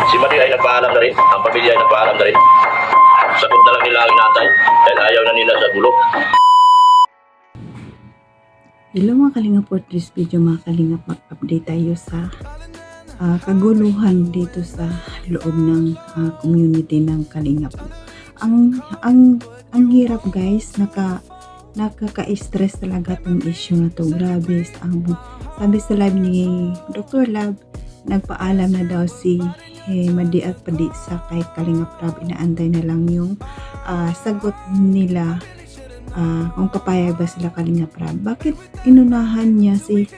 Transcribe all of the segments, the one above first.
Si Madi ay nagpaalam na rin. Ang pamilya ay nagpaalam na rin. Sagot na lang nila ang inaantay dahil ayaw na nila sa gulo. Hello mga kalingap, for this video mga kalingap, mag-update tayo sa kaguluhan dito sa loob ng community ng kalingap. Ang hirap guys, nakaka-stress talaga tong issue na to. Grabe, sabi sa live ni Dr. Love, nagpaalam na daw si Madi at Padi sa kay Kalingap Rab. Inaantay na lang yung sagot nila kung papayag ba sila Kalingap Rab. Bakit inunahan niya si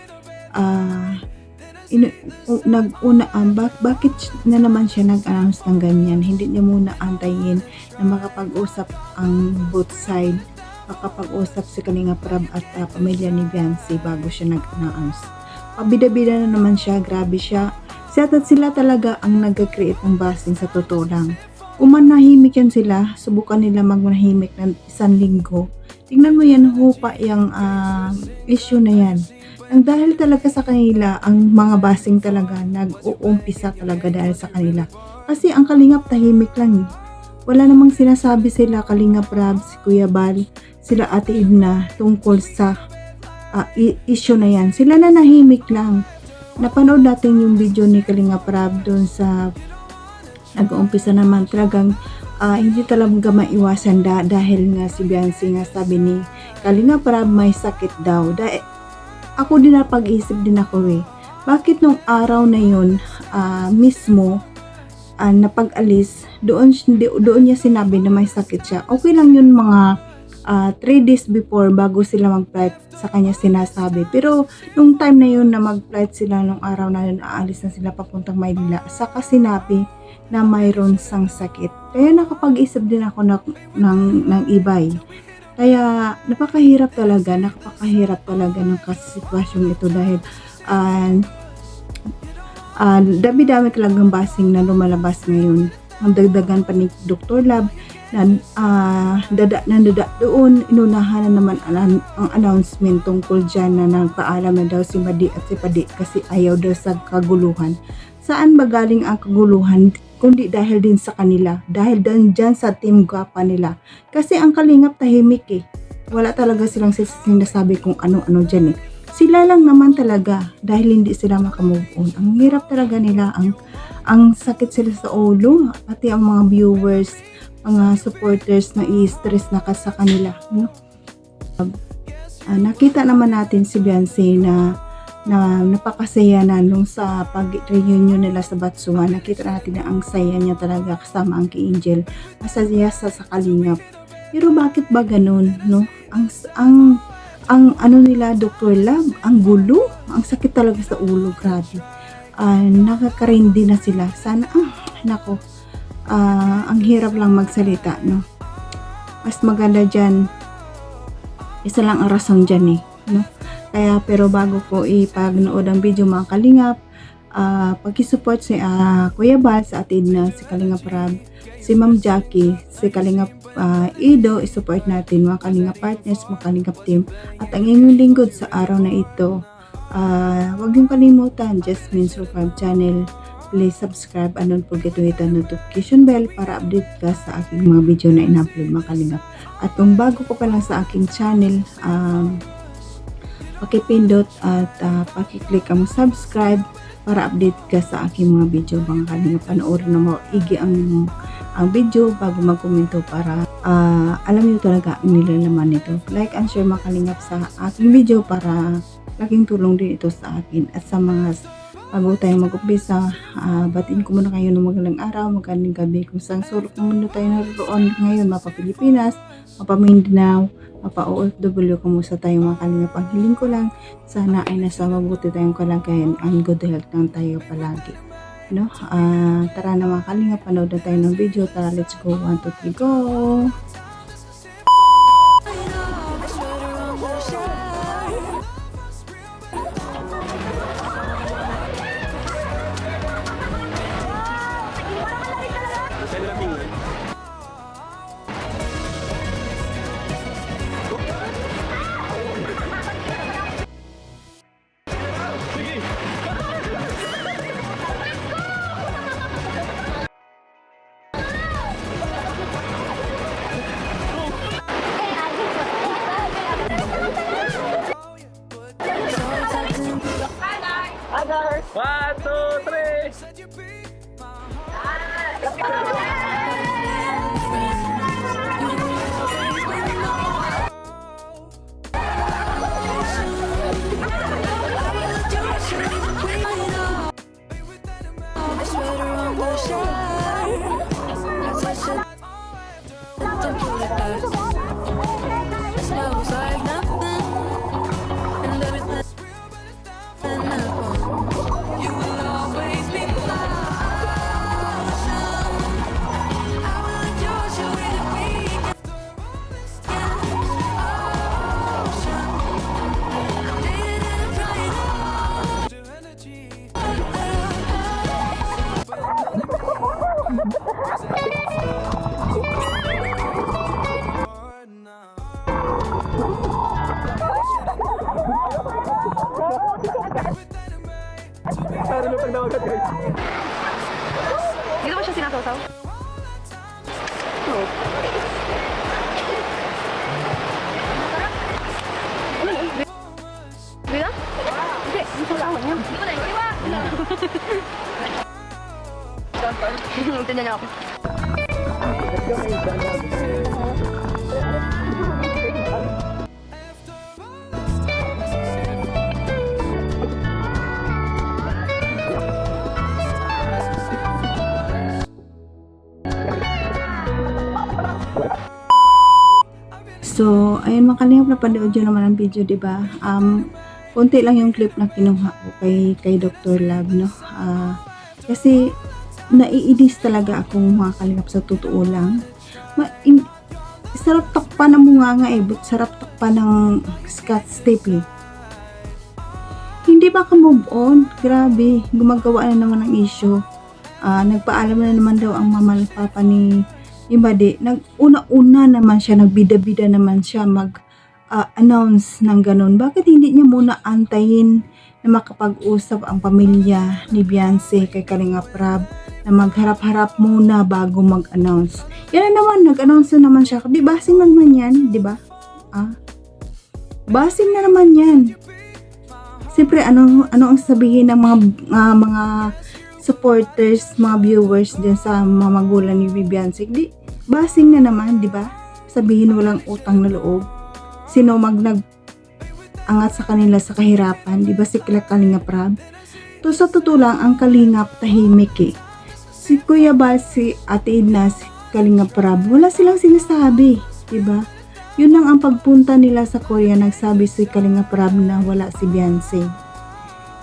bakit na naman siya nag-announce ng ganyan? Hindi niya muna antayin na makapag-usap ang both side, makapag-usap si Kalingap Rab at pamilya ni Beyonce bago siya nag-announce. Pabida-bida na naman siya, grabe siya. Sila talaga ang nag-create ng basing sa totoo lang. Kung manahimik yan sila, subukan nila magmanahimik ng 1 linggo. Tingnan mo yan, hupa yung issue na yan. Ang dahil talaga sa kanila, ang mga basing talaga, nag-uumpisa talaga dahil sa kanila. Kasi ang Kalingap tahimik lang. Wala namang sinasabi sila, Kalingap Rab, si Kuya Bal, sila Ate Ibna, tungkol sa issue na yan. Sila na nahimik lang. Napanood natin yung video ni Kalingap Rab doon sa nag-uumpisa naman talagang hindi talaga maiwasan dahil nga si Beyonce nga sabi ni Kalingap Rab may sakit daw. Ako din napag-isip din ako bakit nung araw na yun mismo na pag-alis doon niya sinabi na may sakit siya. Okay lang yun mga 3 days before bago sila mag-flight sa kanya sinasabi. Pero nung time na yun na mag-flight sila nung araw na yun, aalis na sila papuntang Maynila, saka sinabi na mayroon sang sakit. Kaya nakapag-isip din ako ng ibay. Kaya napakahirap talaga ng sitwasyong ito dahil dami-dami talagang basing na lumalabas ngayon. Ang dagdagan pa ni Dr. Love na doon inunahan na naman ang announcement tungkol dyan na nagpaalam na daw si Madi at si Padi kasi ayaw daw sa kaguluhan. Saan ba galing ang kaguluhan kundi dahil din sa kanila, dahil dyan sa team gwapa nila. Kasi ang Kalingap tahimik wala talaga silang sinasabi kung ano-ano dyan Sila lang naman talaga dahil hindi sila makamove on. Ang hirap talaga nila, ang sakit sila sa ulo, pati ang mga viewers, mga supporters na i-stress na sa kanila. No? Nakita naman natin si Beyonce na napakasaya na nung sa pag-reunion nila sa Batsuan. Nakita natin na ang saya niya talaga kasama ang kay Angel. Masaya sa Kalingap. Pero bakit ba ganun? No? Ang ano nila, Dr. Love, ang gulo, ang sakit talaga sa ulo, grabe. Nakakarindi na sila. Sana, nako, ang hirap lang magsalita, no? Mas maganda dyan, isa lang ang rason dyan no? Kaya, pero bago ko ipagnood ang video mga Kalingap, pag-support si Kuya Bal, sa atin na si Kalingap Rab, si Ma'am Jackie, si Kalingap Ido, isupport natin mga Kalingap partners, mga Kalingap team. At ang inyong lingkod sa araw na ito, huwag niyong kalimutan, Jasmine Survive channel. Please subscribe and don't forget to hit the notification bell para update ka sa aking mga video na in-upload mga Kalingap. At kung bago ko pa lang sa aking channel, pakipindot at pakiclick ang subscribe para update ka sa aking mga video mga Kalingap. Panoorin na maigi ang video bago mag-komento para alam niyo talaga ang nilalaman nito. Like and share mga Kalingap sa aking video para laking tulong din ito sa akin. At sa mga bago tayo mag-umpisa, batiin ko muna kayo ng magandang araw, magandang gabi kung saan sulok ng mundo tayo naroon ngayon, mapa Pilipinas, mapa Mindanao, mapa OFW, kumusta tayo mga Kalingap. Ang hiling ko lang, sana ay nasa mabuti tayong kalagayan and good health lang tayo palagi. No? Tara na mga Kalingap, panood na tayo ng video. Tara, let's go. 1, 2, 3, go! 1, 2, 3. Smells like nothing, and everything you will always be my ocean. I will endure you in a week. Ocean, needed and trying Dito mo siya sinasawsaw? Bila? Hindi, ang salawan niya. Hindi ko na iwa. Tingnan niya ako. So, ayun mga kalingap, napanood yun naman ang video, di ba? Konti lang yung clip na kinuha ko kay Dr. Love, no? Kasi, naiinis talaga akong mga kalingap sa totoo lang. Sarap takpan ng bunganga but sarap takpan ng Scotch tape, eh. Hindi ba ka-move on? Grabe, gumagawa na naman ng issue. Nagpaalam na naman daw ang mama at papa ni Bade. Una-una naman siya, nagbida-bida naman siya mag-announce ng ganun. Bakit hindi niya muna antayin na makapag-usap ang pamilya ni Beyonce kay Kalinga Prab, na magharap-harap muna bago mag-announce? Yan na naman, nag-announce na naman siya. Di basing na naman yan, di ba? Basing na naman yan. Siyempre, ano ang sabihin ng mga supporters, mga viewers din sa mga magulang ni Beyonce? Di, basing na naman, di ba? Sabihin walang utang na loob. Sino nag-angat sa kanila sa kahirapan? Di ba si Kalinga Prab? To sa totoo lang, ang Kalingap tahimik, eh. Si Kuya Bal, si Ate Edna, si Kalinga Prab, wala silang sinasabi, di ba? Yun lang ang pagpunta nila sa Korea, nagsabi si Kalinga Prab na wala si Beyonce.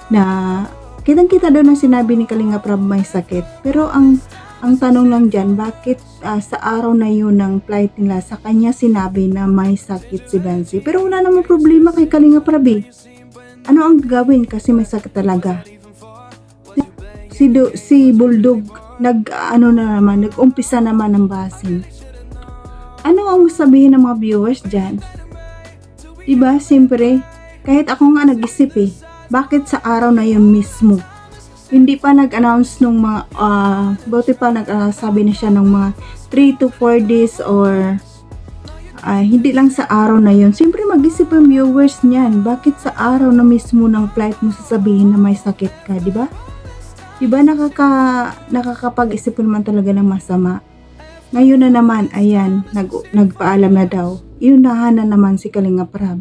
Na kitang-kita daw na sinabi ni Kalinga Prab may sakit. Pero ang tanong lang dyan, bakit sa araw na yun ng flight nila, sa kanya sinabi na may sakit si Beyonce? Pero wala namang problema kay Kalinga Prab, eh. Ano ang gagawin kasi may sakit talaga? Si Bulldog nag-umpisa naman ng basing. Ano ang sabihin ng mga viewers dyan? Diba, siyempre, kahit ako nga nag-isip, eh, bakit sa araw na yun mismo? Hindi pa nag-announce nung mga, buti pa nag-sabi na siya ng mga 3 to 4 days or hindi lang sa araw na yun. Siyempre, mag-isip ang viewers niyan. Bakit sa araw na mismo ng flight mo sasabihin na may sakit ka, diba? Diba, nakakapag-isip naman talaga ng masama. Ngayon na naman, ayan, nagpaalam na daw. Iunahan na naman si Kalinga Prab.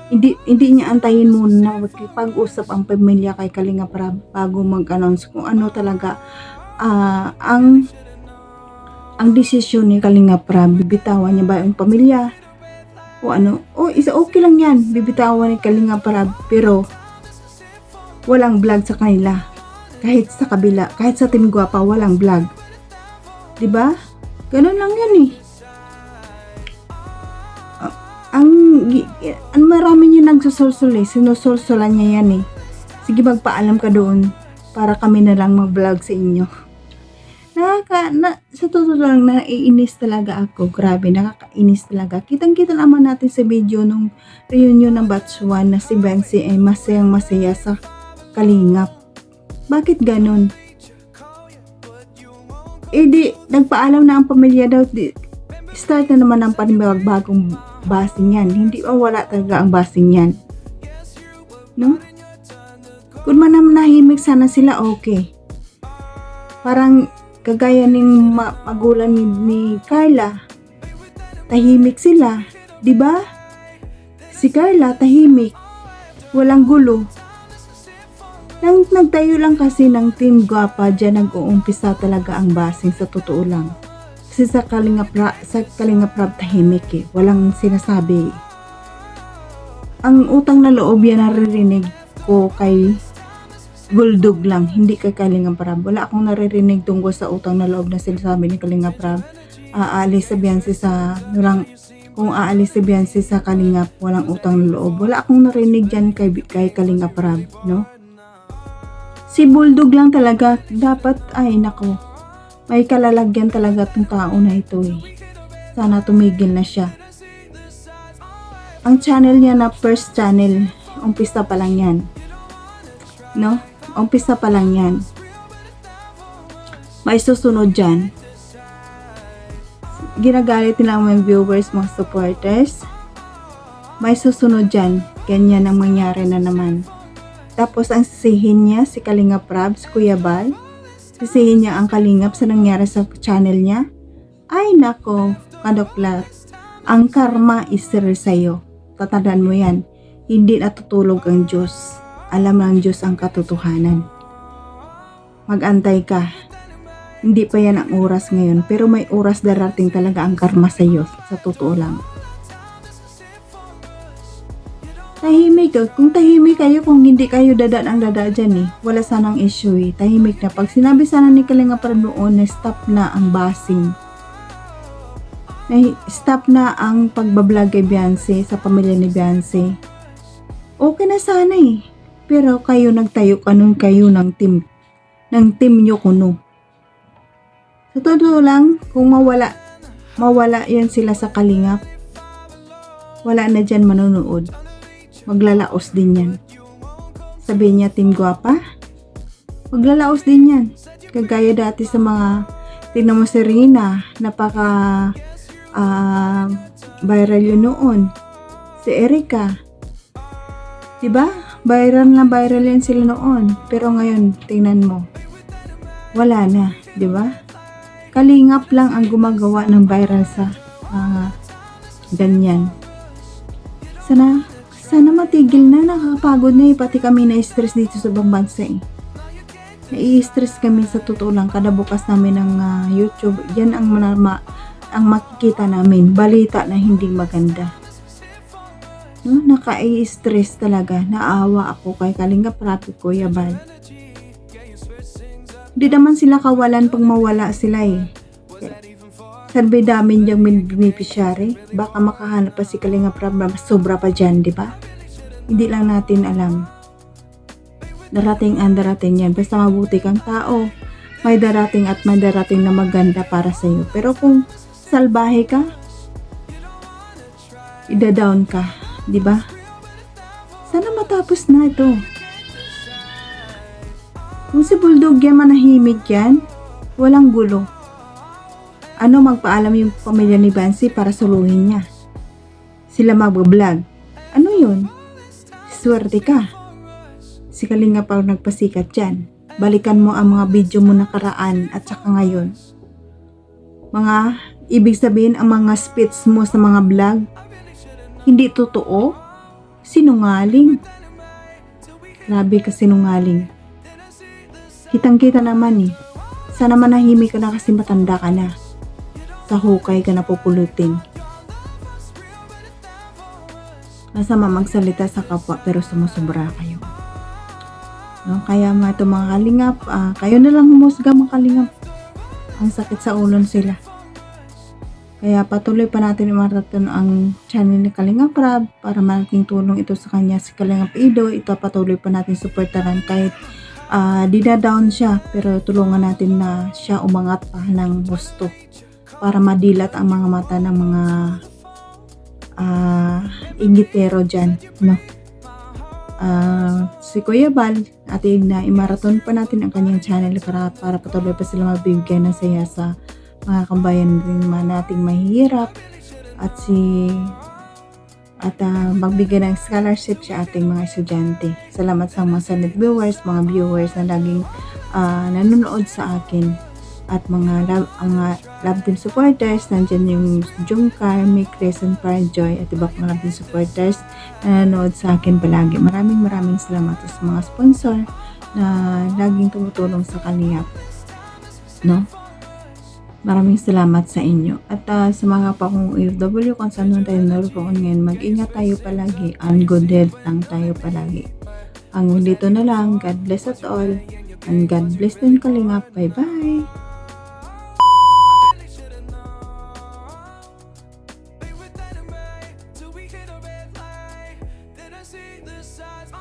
Hindi niya antayin muna na makipag-usap ang pamilya kay Kalinga Prab bago mag-announce kung ano talaga ang desisyon ni Kalinga Prab. Bibitawan niya ba ang pamilya? O ano? Okay lang yan. Bibitawan ni Kalinga Prab, pero walang vlog sa kanila. Kahit sa kabila, kahit sa Team Guapa, walang vlog. Diba? Ganun lang yan, eh. Ang marami niya nagsusulsul, eh. Sinusulsulan niya yan, eh. Sige, magpaalam ka doon para kami na lang mag-vlog sa inyo. Sa totoo lang, naiinis talaga ako. Grabe, nakakainis talaga. Kitang-kita naman natin sa video nung reunion ng Batch 1 na si Beyonce ay masayang-masaya sa Kalingap. Bakit ganun? Di, nagpaalam na ang pamilya daw, start na naman ang panibagong basing yan. Hindi wala talaga ang basing yan. No? Kung manahimik sana sila, okay. Parang kagaya ng magulang ni Carla, tahimik sila, di ba? Si Carla tahimik, walang gulo. Nang nagtayo lang kasi ng Team Guapa, dyan nag-uumpisa talaga ang basing sa totoo lang. Kasi sa Kalingap Rab tahimik eh, walang sinasabi. Ang utang na loob yan naririnig ko kay Bulldog lang, hindi kay Kalingap Rab. Wala akong naririnig tungkol sa utang na loob na sinasabi ni Kalingap Rab. Aalis sa Beyonce kung aalis si Beyonce sa Kalingap, walang utang na loob. Wala akong narinig dyan kay Kalingap Rab, no? Si Bulldog lang talaga, dapat, ay nako, may kalalagyan talaga tong tao na ito eh. Sana tumigil na siya. Ang channel niya na first channel, umpisa pa lang yan. No? Umpisa pa lang yan. May susunod dyan. Ginagalit nila ang mga viewers, mga supporters. May susunod dyan. Ganyan ang mangyari na naman. Tapos ang sisihin niya si Kalingap Rab, si Kuya Bal. Sisihin niya ang Kalingap sa nangyari sa channel niya. Ay nako, kadoklat. Ang karma is real sa'yo. Tatandaan mo yan. Hindi natutulog ang Diyos. Alam ng Diyos ang katotohanan. Mag-antay ka. Hindi pa yan ang oras ngayon. Pero may oras darating talaga ang karma sa'yo. Sa totoo lang. Tahimik ka. Kung tahimik kayo, kung hindi kayo ang dada dyan eh. Wala sanang issue eh. Tahimik na. Pag sinabi sana ni Kalingap Rab noon na stop na ang basing. Na stop na ang pagbablog kay Beyonce sa pamilya ni Beyonce. Okay na sana eh. Pero kayo nagtayo kayo ng team nyo kuno. Sa totoo lang, kung mawala yan sila sa Kalingap, wala na dyan manonood. Maglalaos din yan. Sabihin niya, Team Guapa, maglalaos din yan. Kagaya dati sa mga, tingnan mo si Rina, napaka viral yun noon. Si Erica, diba? Viral yan sila noon. Pero ngayon, tingnan mo, wala na, diba? Kalingap lang ang gumagawa ng viral sa ganyan. Sana matigil na, nakakapagod na eh. Pati kami na-stress dito sa ibang bansa eh. Nai-stress kami sa totoo lang. Kada bukas namin ng YouTube, yan ang makikita namin. Balita na hindi maganda. No? Naka-stress talaga. Naawa ako kay Kalingap Rab, Kuya Bal. Hindi naman sila kawalan pag mawala sila eh. Sabi namin yung beneficiary, baka makahanap pa si Kalingap Rab na sobra pa dyan, di ba? Hindi lang natin alam. Darating yan. Basta mabuti kang tao, may darating at may darating na maganda para sa iyo. Pero kung salbahe ka, ida-down ka, di ba? Sana matapos na ito. Kung si Bulldog yan manahimik yan, walang gulo. Ano magpaalam yung pamilya ni Beyonce para suluhin niya? Sila mag-vlog. Ano yun? Swerte ka. Si Kalingap Rab nagpasikat dyan. Balikan mo ang mga video mo nakaraan at saka ngayon. Ibig sabihin ang mga spits mo sa mga vlog, hindi totoo? Sinungaling. Grabe ka sinungaling. Kitang-kita naman eh. Sana manahimik ka na kasi matanda ka na. Sa hukay ka na pupulutin. Masama magsalita sa kapwa pero sumusubra kayo. No? Kaya ito mga Kalingap, kayo na lang humusga mga Kalingap. Ang sakit sa ulon sila. Kaya patuloy pa natin imaraton ang channel ni Kalingap Rab para malaking tulong ito sa kanya si Kalingap Ido. Ito patuloy pa natin suportahan kahit dinadown siya pero tulungan natin na siya umangat pa ng gusto. Para madilat ang mga mata ng mga ingitero dyan, no? Si Kuya Bal, atin na imaraton pa natin ang kanyang channel para patuloy pa sila mabibigyan ng saya sa mga kambayan din nating mahihirap. At si at magbigay ng scholarship sa ating mga estudyante. Salamat sa mga silent viewers, mga viewers na laging nanonood sa akin at mga love team supporters. Nandiyan yung Jungkar, Mick, Crescent, Joy at iba pang love team supporters na nanonood sa akin palagi. Maraming salamat sa mga sponsor na laging tumutulong sa Kalingap, no? Maraming salamat sa inyo. At sa mga pakong OFW kung saan man tayo naroon ngayon, mag-ingat tayo palagi. And good health lang tayo palagi. Ang dito na lang, God bless us all. And God bless din Kalingap. Bye-bye! Till we hit a red light, then I see the signs.